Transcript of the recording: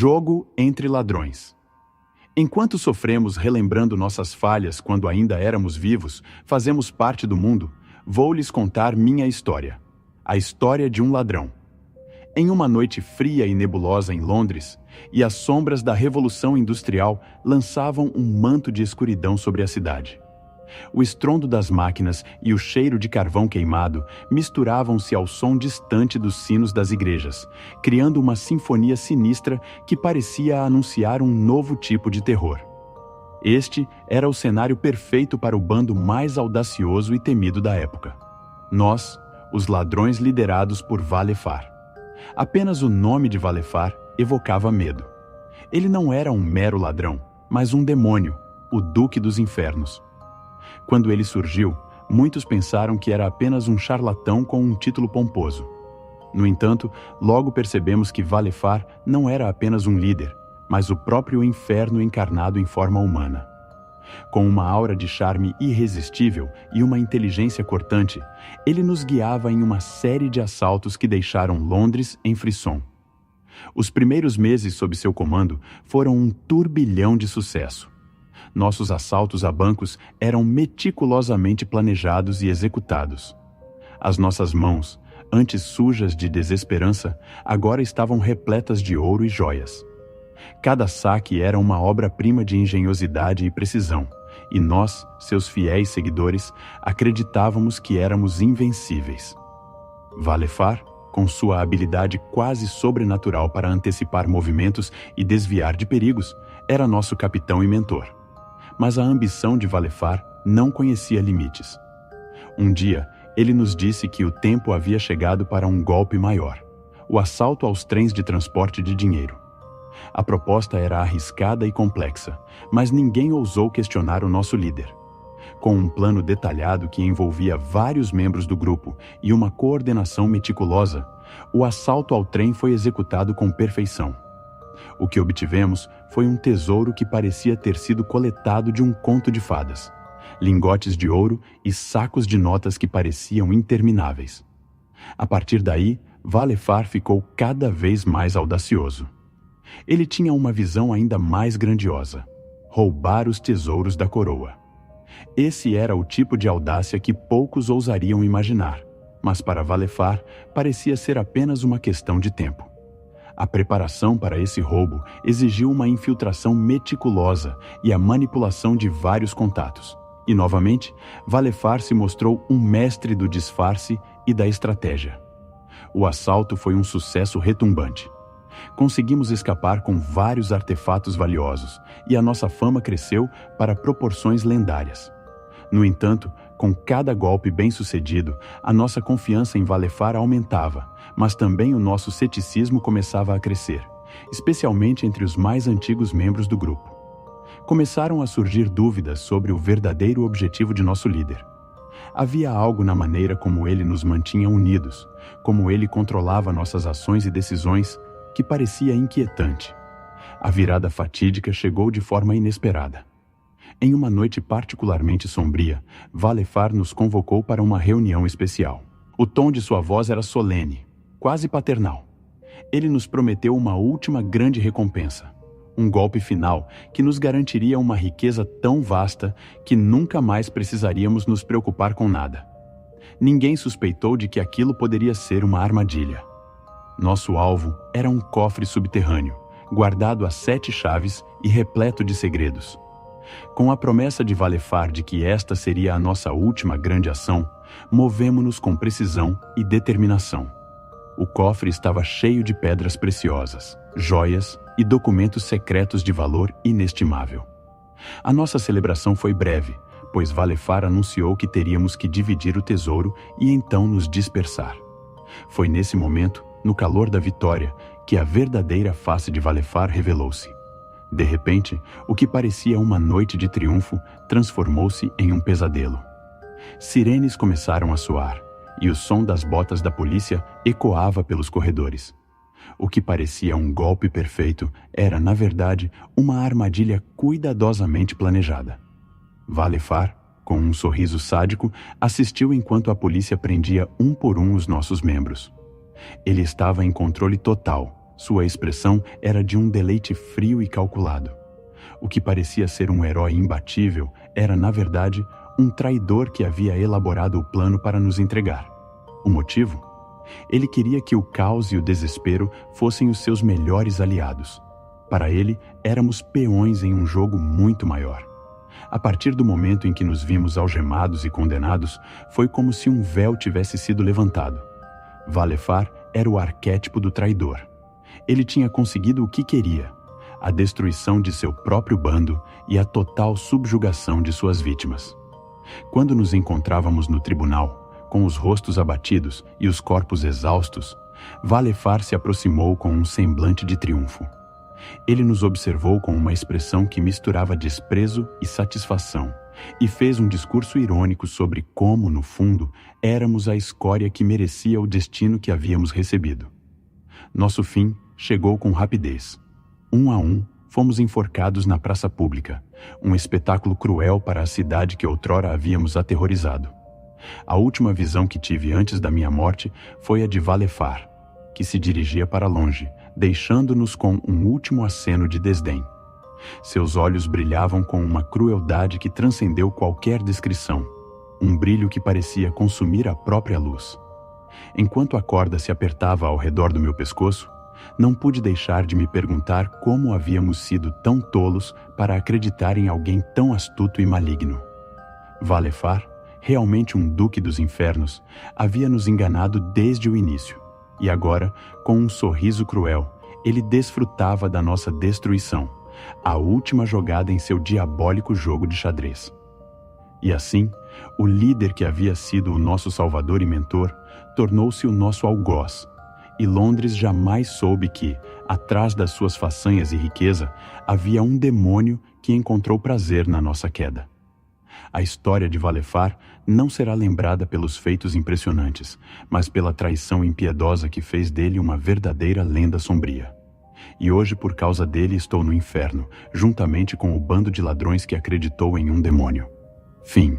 Jogo entre ladrões. Enquanto sofremos relembrando nossas falhas quando ainda éramos vivos, fazemos parte do mundo, vou lhes contar minha história. A história de um ladrão. Em uma noite fria e nebulosa em Londres, e as sombras da Revolução Industrial lançavam um manto de escuridão sobre a cidade. O estrondo das máquinas e o cheiro de carvão queimado misturavam-se ao som distante dos sinos das igrejas, criando uma sinfonia sinistra que parecia anunciar um novo tipo de terror. Este era o cenário perfeito para o bando mais audacioso e temido da época. Nós, os ladrões liderados por Valefar. Apenas o nome de Valefar evocava medo. Ele não era um mero ladrão, mas um demônio, o Duque dos Infernos. Quando ele surgiu, muitos pensaram que era apenas um charlatão com um título pomposo. No entanto, logo percebemos que Valefar não era apenas um líder, mas o próprio inferno encarnado em forma humana. Com uma aura de charme irresistível e uma inteligência cortante, ele nos guiava em uma série de assaltos que deixaram Londres em frisson. Os primeiros meses sob seu comando foram um turbilhão de sucesso. Nossos assaltos a bancos eram meticulosamente planejados e executados. As nossas mãos, antes sujas de desesperança, agora estavam repletas de ouro e joias. Cada saque era uma obra-prima de engenhosidade e precisão, e nós, seus fiéis seguidores, acreditávamos que éramos invencíveis. Valefar, com sua habilidade quase sobrenatural para antecipar movimentos e desviar de perigos, era nosso capitão e mentor. Mas a ambição de Valefar não conhecia limites. Um dia, ele nos disse que o tempo havia chegado para um golpe maior, o assalto aos trens de transporte de dinheiro. A proposta era arriscada e complexa, mas ninguém ousou questionar o nosso líder. Com um plano detalhado que envolvia vários membros do grupo e uma coordenação meticulosa, o assalto ao trem foi executado com perfeição. O que obtivemos foi um tesouro que parecia ter sido coletado de um conto de fadas, lingotes de ouro e sacos de notas que pareciam intermináveis. A partir daí, Valefar ficou cada vez mais audacioso. Ele tinha uma visão ainda mais grandiosa: roubar os tesouros da coroa. Esse era o tipo de audácia que poucos ousariam imaginar, mas para Valefar parecia ser apenas uma questão de tempo. A preparação para esse roubo exigiu uma infiltração meticulosa e a manipulação de vários contatos. E, novamente, Valefar se mostrou um mestre do disfarce e da estratégia. O assalto foi um sucesso retumbante. Conseguimos escapar com vários artefatos valiosos e a nossa fama cresceu para proporções lendárias. No entanto, com cada golpe bem-sucedido, a nossa confiança em Valefar aumentava, mas também o nosso ceticismo começava a crescer, especialmente entre os mais antigos membros do grupo. Começaram a surgir dúvidas sobre o verdadeiro objetivo de nosso líder. Havia algo na maneira como ele nos mantinha unidos, como ele controlava nossas ações e decisões, que parecia inquietante. A virada fatídica chegou de forma inesperada. Em uma noite particularmente sombria, Valefar nos convocou para uma reunião especial. O tom de sua voz era solene, quase paternal. Ele nos prometeu uma última grande recompensa, um golpe final que nos garantiria uma riqueza tão vasta que nunca mais precisaríamos nos preocupar com nada. Ninguém suspeitou de que aquilo poderia ser uma armadilha. Nosso alvo era um cofre subterrâneo, guardado a 7 chaves e repleto de segredos. Com a promessa de Valefar de que esta seria a nossa última grande ação, movemo-nos com precisão e determinação. O cofre estava cheio de pedras preciosas, joias e documentos secretos de valor inestimável. A nossa celebração foi breve, pois Valefar anunciou que teríamos que dividir o tesouro e então nos dispersar. Foi nesse momento, no calor da vitória, que a verdadeira face de Valefar revelou-se. De repente, o que parecia uma noite de triunfo transformou-se em um pesadelo. Sirenes começaram a soar, e o som das botas da polícia ecoava pelos corredores. O que parecia um golpe perfeito era, na verdade, uma armadilha cuidadosamente planejada. Valefar, com um sorriso sádico, assistiu enquanto a polícia prendia um por um os nossos membros. Ele estava em controle total, Sua expressão era de um deleite frio e calculado. O que parecia ser um herói imbatível era, na verdade, um traidor que havia elaborado o plano para nos entregar. O motivo? Ele queria que o caos e o desespero fossem os seus melhores aliados. Para ele, éramos peões em um jogo muito maior. A partir do momento em que nos vimos algemados e condenados, foi como se um véu tivesse sido levantado. Valefar era o arquétipo do traidor. Ele tinha conseguido o que queria: a destruição de seu próprio bando e a total subjugação de suas vítimas. Quando nos encontrávamos no tribunal, com os rostos abatidos e os corpos exaustos, Valefar se aproximou com um semblante de triunfo. Ele nos observou com uma expressão que misturava desprezo e satisfação, e fez um discurso irônico sobre como, no fundo, éramos a escória que merecia o destino que havíamos recebido. Nosso fim chegou com rapidez. Um a um, fomos enforcados na praça pública, um espetáculo cruel para a cidade que outrora havíamos aterrorizado. A última visão que tive antes da minha morte foi a de Valefar, que se dirigia para longe, deixando-nos com um último aceno de desdém. Seus olhos brilhavam com uma crueldade que transcendeu qualquer descrição, um brilho que parecia consumir a própria luz. Enquanto a corda se apertava ao redor do meu pescoço, não pude deixar de me perguntar como havíamos sido tão tolos para acreditar em alguém tão astuto e maligno. Valefar, realmente um duque dos infernos, havia nos enganado desde o início, e agora, com um sorriso cruel, ele desfrutava da nossa destruição, a última jogada em seu diabólico jogo de xadrez. E assim, o líder que havia sido o nosso salvador e mentor tornou-se o nosso algoz, e Londres jamais soube que, atrás das suas façanhas e riqueza, havia um demônio que encontrou prazer na nossa queda. A história de Valefar não será lembrada pelos feitos impressionantes, mas pela traição impiedosa que fez dele uma verdadeira lenda sombria. E hoje, por causa dele, estou no inferno, juntamente com o bando de ladrões que acreditou em um demônio. Fim.